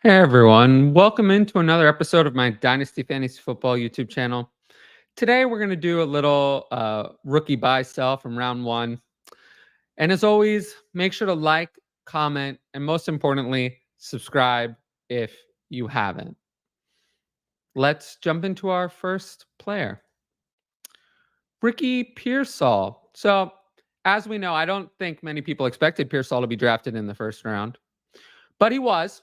Hey everyone, welcome into another episode of my Dynasty Fantasy Football YouTube channel. Today we're going to do a little rookie buy sell from round one. And as always, make sure to like, comment, and most importantly, subscribe if you haven't. Let's jump into our first player, Ricky Pearsall. So, as we know, I don't think many people expected Pearsall to be drafted in the first round, but he was.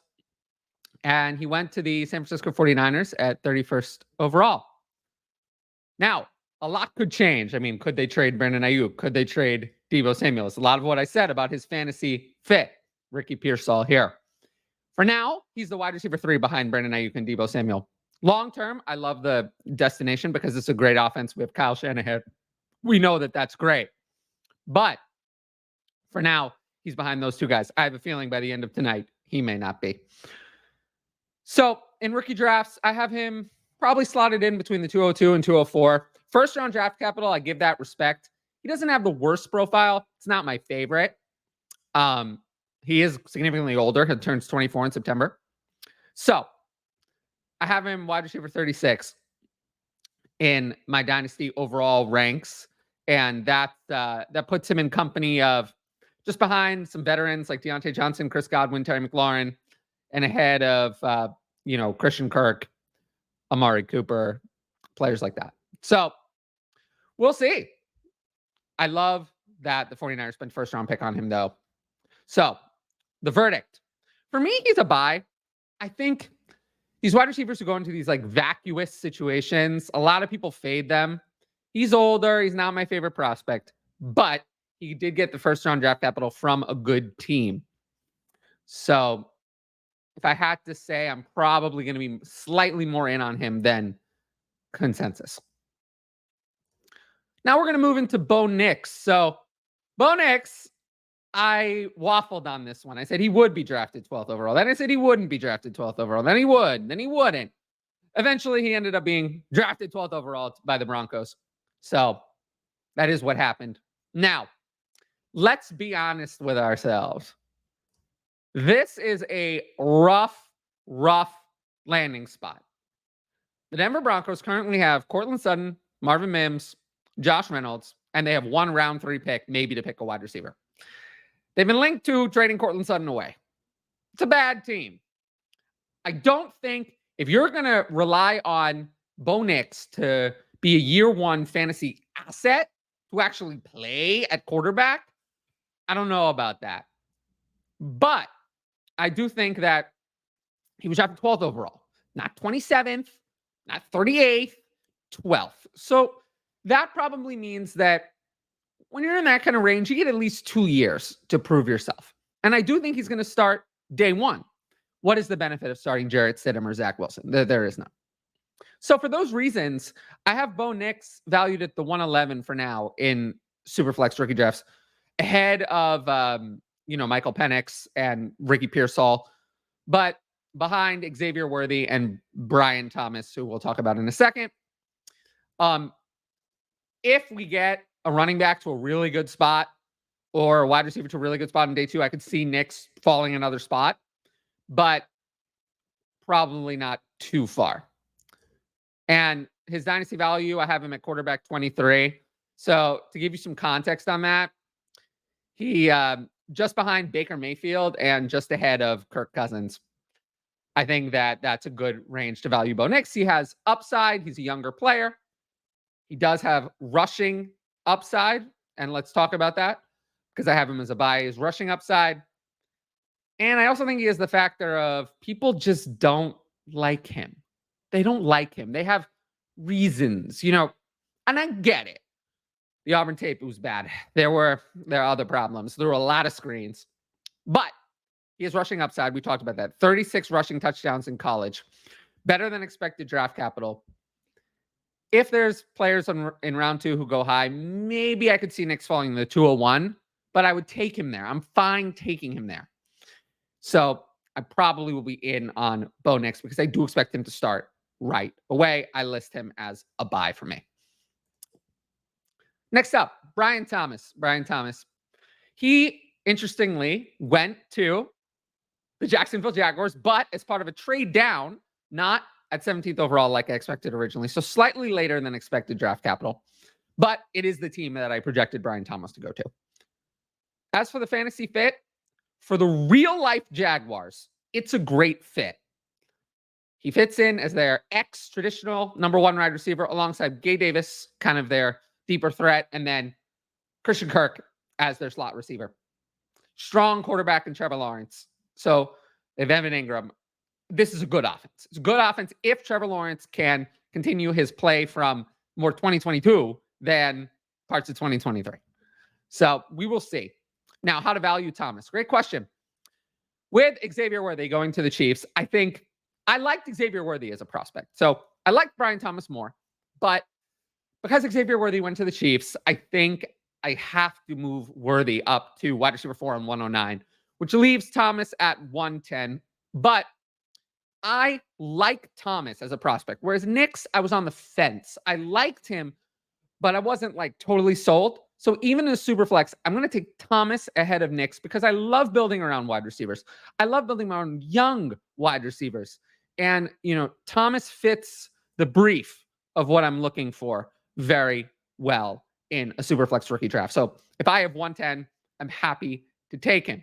And he went to the San Francisco 49ers at 31st overall. Now, a lot could change. I mean, could they trade Brandon Ayuk? Could they trade Deebo Samuel? It's a lot of what I said about his fantasy fit, Ricky Pearsall here. For now, he's the wide receiver 3 behind Brandon Ayuk and Deebo Samuel. Long term, I love the destination because it's a great offense. We have Kyle Shanahan. We know that that's great. But for now, he's behind those two guys. I have a feeling by the end of tonight, he may not be. So in rookie drafts, I have him probably slotted in between the 202 and 204. First round draft capital, I give that respect. He doesn't have the worst profile. It's not my favorite. He is significantly older. He turns 24 in September. So I have him wide receiver 36 in my Dynasty overall ranks. And that puts him in company of just behind some veterans like Deontay Johnson, Chris Godwin, Terry McLaurin, and ahead of, Christian Kirk, Amari Cooper, players like that. So we'll see. I love that the 49ers spent first round pick on him, though. So the verdict for me, he's a buy. I think these wide receivers who go into these like vacuous situations, a lot of people fade them. He's older. He's not my favorite prospect, but he did get the first round draft capital from a good team. So if I had to say, I'm probably going to be slightly more in on him than consensus. Now we're going to move into Bo Nix. So Bo Nix, I waffled on this one. I said he would be drafted 12th overall. Then I said he wouldn't be drafted 12th overall. Then he would. Then he wouldn't. Eventually, he ended up being drafted 12th overall by the Broncos. So that is what happened. Now, let's be honest with ourselves. This is a rough landing spot. The Denver Broncos currently have Courtland Sutton, Marvin Mims, Josh Reynolds, and they have one round 3 pick, maybe to pick a wide receiver. They've been linked to trading Courtland Sutton away. It's a bad team. I don't think if you're going to rely on Bo Nix to be a year one fantasy asset to actually play at quarterback, I don't know about that. But I do think that he was drafted 12th overall, not 27th, not 38th, 12th. So that probably means that when you're in that kind of range, you get at least 2 years to prove yourself. And I do think he's going to start day one. What is the benefit of starting Jarrett Stidham or Zach Wilson? There is none. So for those reasons, I have Bo Nix valued at the 111 for now in Superflex rookie drafts, ahead of Michael Penix and Ricky Pearsall, but behind Xavier Worthy and Brian Thomas, who we'll talk about in a second. If we get a running back to a really good spot or a wide receiver to a really good spot in day 2, I could see Nix falling another spot, but probably not too far. And his dynasty value, I have him at quarterback 23. So to give you some context on that, he just behind Baker Mayfield and just ahead of Kirk Cousins. I think that that's a good range to value Bo Nix. He has upside. He's a younger player. He does have rushing upside. And let's talk about that because I have him as a buy. His rushing upside. And I also think he has the factor of people just don't like him. They don't like him. They have reasons, and I get it. The Auburn tape was bad. There are other problems. There were a lot of screens. But he has rushing upside. We talked about that. 36 rushing touchdowns in college. Better than expected draft capital. If there's players in round 2 who go high, maybe I could see Nix falling in the 201, but I would take him there. I'm fine taking him there. So I probably will be in on Bo Nix because I do expect him to start right away. I list him as a buy for me. Next up, Brian Thomas. He, interestingly, went to the Jacksonville Jaguars, but as part of a trade down, not at 17th overall like I expected originally. So slightly later than expected draft capital. But it is the team that I projected Brian Thomas to go to. As for the fantasy fit, for the real life Jaguars, it's a great fit. He fits in as their ex-traditional number one wide receiver alongside Gabe Davis, kind of their deeper threat, and then Christian Kirk as their slot receiver. Strong quarterback in Trevor Lawrence. So if Evan Ingram, this is a good offense. It's a good offense if Trevor Lawrence can continue his play from more 2022 than parts of 2023. So we will see. Now, how to value Thomas? Great question. With Xavier Worthy going to the Chiefs, I think I liked Xavier Worthy as a prospect. So I liked Brian Thomas more. But because Xavier Worthy went to the Chiefs, I think I have to move Worthy up to wide receiver 4 on 109, which leaves Thomas at 110. But I like Thomas as a prospect, whereas Nix, I was on the fence. I liked him, but I wasn't like totally sold. So even in a super flex, I'm going to take Thomas ahead of Nix because I love building around wide receivers. I love building around young wide receivers. And, Thomas fits the brief of what I'm looking for very well in a super flex rookie draft. So if I have 110, I'm happy to take him.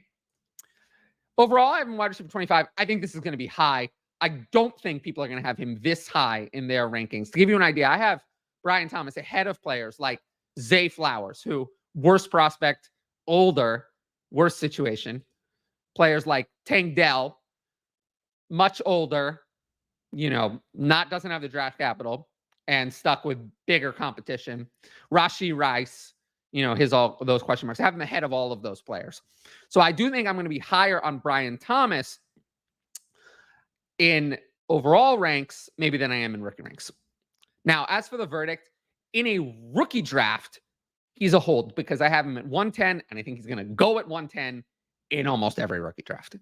Overall, I have him wide receiver 25. I think this is going to be high. I don't think people are going to have him this high in their rankings. To give you an idea, I have Brian Thomas ahead of players like Zay Flowers, who worst prospect, older, worse situation. Players like Tank Dell, much older, doesn't have the draft capital and stuck with bigger competition. Rashee Rice, all those question marks. I have him ahead of all of those players. So I do think I'm going to be higher on Brian Thomas in overall ranks, maybe than I am in rookie ranks. Now, as for the verdict, in a rookie draft, he's a hold because I have him at 110, and I think he's going to go at 110 in almost every rookie draft.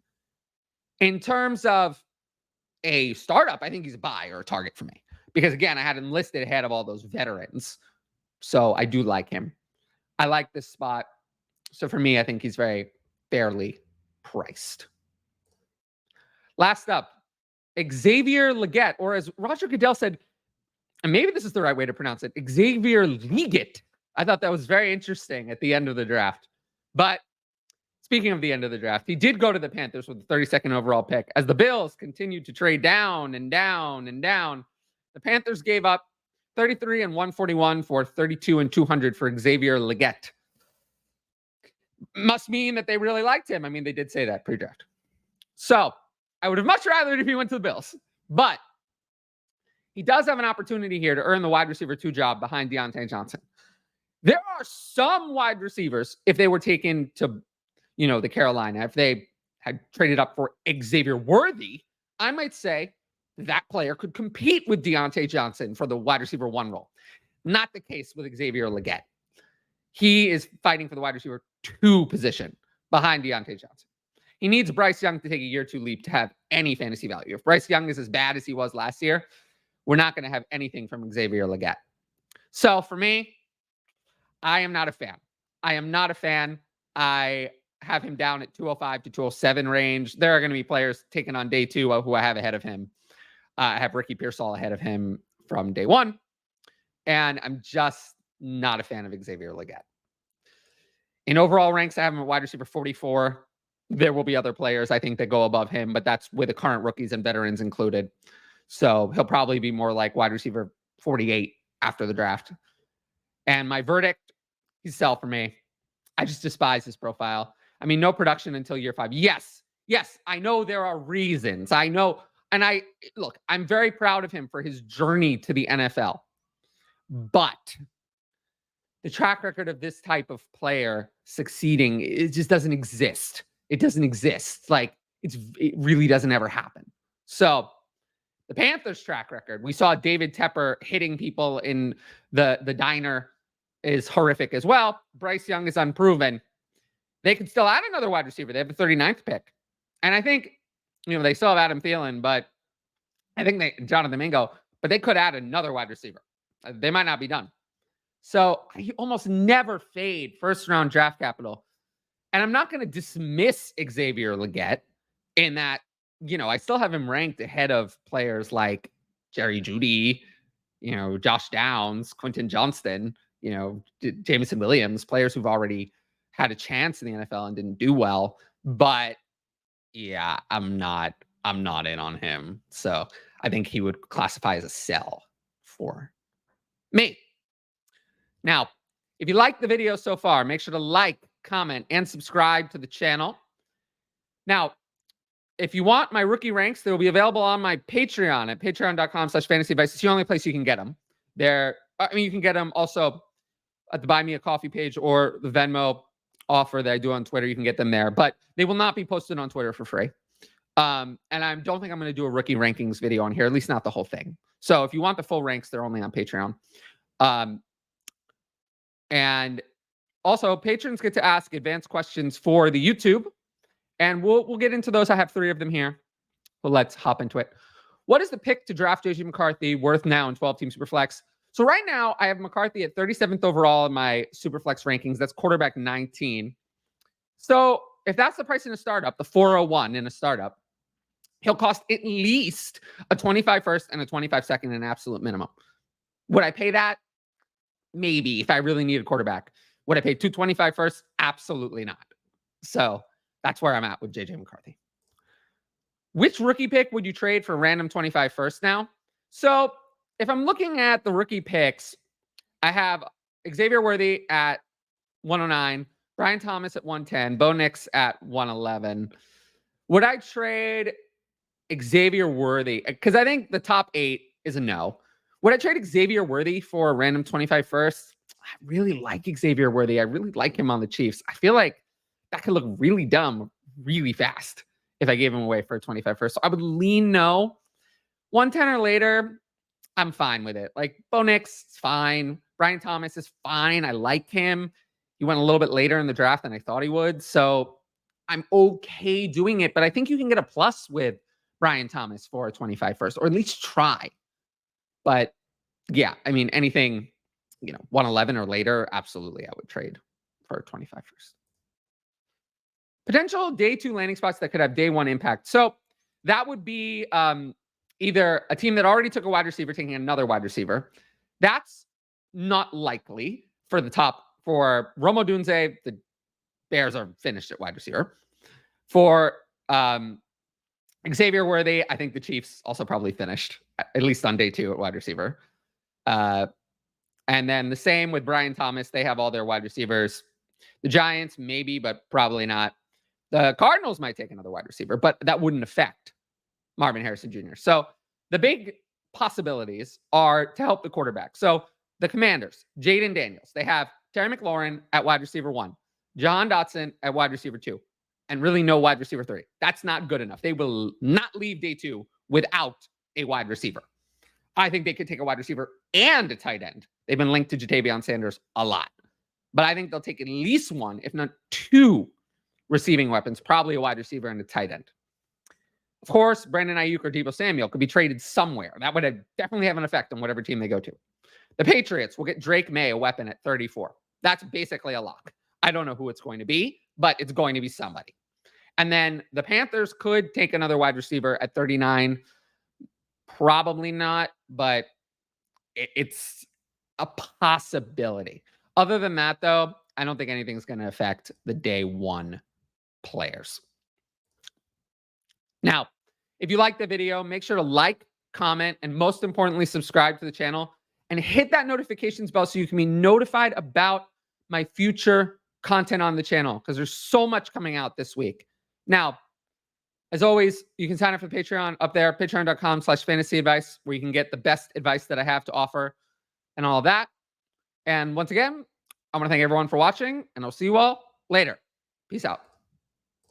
In terms of a startup, I think he's a buy or a target for me because, again, I had him listed ahead of all those veterans. So I do like him. I like this spot. So for me, I think he's very fairly priced. Last up, Xavier Legette, or as Roger Goodell said, and maybe this is the right way to pronounce it, Xavier Legette. I thought that was very interesting at the end of the draft. But speaking of the end of the draft, he did go to the Panthers with the 32nd overall pick. As the Bills continued to trade down and down and down, the Panthers gave up 33 and 141 for 32 and 200 for Xavier Legette. Must mean that they really liked him. I mean, they did say that pre-draft. So I would have much rather if he went to the Bills. But he does have an opportunity here to earn the wide receiver 2 job behind Diontae Johnson. There are some wide receivers, if they were taken to, the Carolina, if they had traded up for Xavier Worthy, I might say that player could compete with Diontae Johnson for the wide receiver 1 role. Not the case with Xavier Legette. He is fighting for the wide receiver 2 position behind Diontae Johnson. He needs Bryce Young to take a year 2 leap to have any fantasy value. If Bryce Young is as bad as he was last year, we're not going to have anything from Xavier Legette. So for me, I am not a fan. I have him down at 205 to 207 range. There are going to be players taken on day 2 who I have ahead of him. I have Ricky Pearsall ahead of him from day 1. And I'm just not a fan of Xavier Legette. In overall ranks, I have him at wide receiver 44. There will be other players, I think, that go above him, but that's with the current rookies and veterans included. So he'll probably be more like wide receiver 48 after the draft. And my verdict, he's sell for me. I just despise his profile. I mean, no production until year 5. Yes, I know there are reasons. I know. And I'm very proud of him for his journey to the NFL. But the track record of this type of player succeeding, it just doesn't exist. It doesn't exist. It really doesn't ever happen. So the Panthers' track record, we saw David Tepper hitting people in the diner, is horrific as well. Bryce Young is unproven. They could still add another wide receiver. They have the 39th pick. And I think, they still have Adam Thielen, but I think Jonathan Mingo, but they could add another wide receiver. They might not be done. So I almost never fade first round draft capital. And I'm not going to dismiss Xavier Legette in that, I still have him ranked ahead of players like Jerry Jeudy, Josh Downs, Quentin Johnston, Jameson Williams, players who've already had a chance in the NFL and didn't do well. But yeah, I'm not in on him. So I think he would classify as a sell for me. Now, if you like the video so far, make sure to like, comment, and subscribe to the channel. Now, if you want my rookie ranks, they will be available on my Patreon at patreon.com/fantasyadvice. It's the only place you can get them. You can get them also at the Buy Me a Coffee page or the Venmo offer that I do on Twitter. You can get them there, but they will not be posted on Twitter for free. And I don't think I'm going to do a rookie rankings video on here, at least not the whole thing. So if you want the full ranks, they're only on Patreon. And also, patrons get to ask advanced questions for the YouTube, and we'll get into those. I have 3 of them here. But let's hop into it. What is the pick to draft J.J. McCarthy worth now in 12-team Superflex? So right now, I have McCarthy at 37th overall in my Superflex rankings. That's quarterback 19. So if that's the price in a startup, the 401 in a startup, he'll cost at least a 25 first and a 25 second in absolute minimum. Would I pay that? Maybe, if I really need a quarterback. Would I pay 225 first? Absolutely not. So that's where I'm at with J.J. McCarthy. Which rookie pick would you trade for random 25 first now? So if I'm looking at the rookie picks, I have Xavier Worthy at 109, Brian Thomas at 110, Bo Nix at 111. Would I trade Xavier Worthy? Because I think the top 8 is a no. Would I trade Xavier Worthy for a random 25 first? I really like Xavier Worthy. I really like him on the Chiefs. I feel like that could look really dumb really fast if I gave him away for a 25 first. So I would lean no. 110 or later, I'm fine with it. Like Bo Nix is fine. Brian Thomas is fine. I like him. He went a little bit later in the draft than I thought he would. So I'm okay doing it. But I think you can get a plus with Brian Thomas for a 25 first, or at least try. But yeah, I mean, anything, 111 or later, absolutely, I would trade for a 25 first. Potential day 2 landing spots that could have day 1 impact. So that would be either a team that already took a wide receiver taking another wide receiver. That's not likely for Rome Odunze. The Bears are finished at wide receiver. For Xavier Worthy, I think the Chiefs also probably finished, at least on day 2 at wide receiver. And then the same with Brian Thomas. They have all their wide receivers. The Giants, maybe, but probably not. The Cardinals might take another wide receiver, but that wouldn't affect Marvin Harrison Jr. So the big possibilities are to help the quarterback. So the Commanders, Jaden Daniels, they have Terry McLaurin at wide receiver 1, John Dotson at wide receiver 2, and really no wide receiver 3. That's not good enough. They will not leave day 2 without a wide receiver. I think they could take a wide receiver and a tight end. They've been linked to Jatavion Sanders a lot. But I think they'll take at least 1, if not 2, receiving weapons, probably a wide receiver and a tight end. Of course, Brandon Ayuk or Deebo Samuel could be traded somewhere. That would definitely have an effect on whatever team they go to. The Patriots will get Drake May, a weapon, at 34. That's basically a lock. I don't know who it's going to be, but it's going to be somebody. And then the Panthers could take another wide receiver at 39. Probably not, but it's a possibility. Other than that, though, I don't think anything's going to affect the day 1 players. Now, if you like the video, make sure to like, comment, and most importantly, subscribe to the channel and hit that notifications bell so you can be notified about my future content on the channel, because there's so much coming out this week. Now, as always, you can sign up for Patreon up there, patreon.com/fantasyadvice, where you can get the best advice that I have to offer and all of that. And once again, I want to thank everyone for watching, and I'll see you all later. Peace out.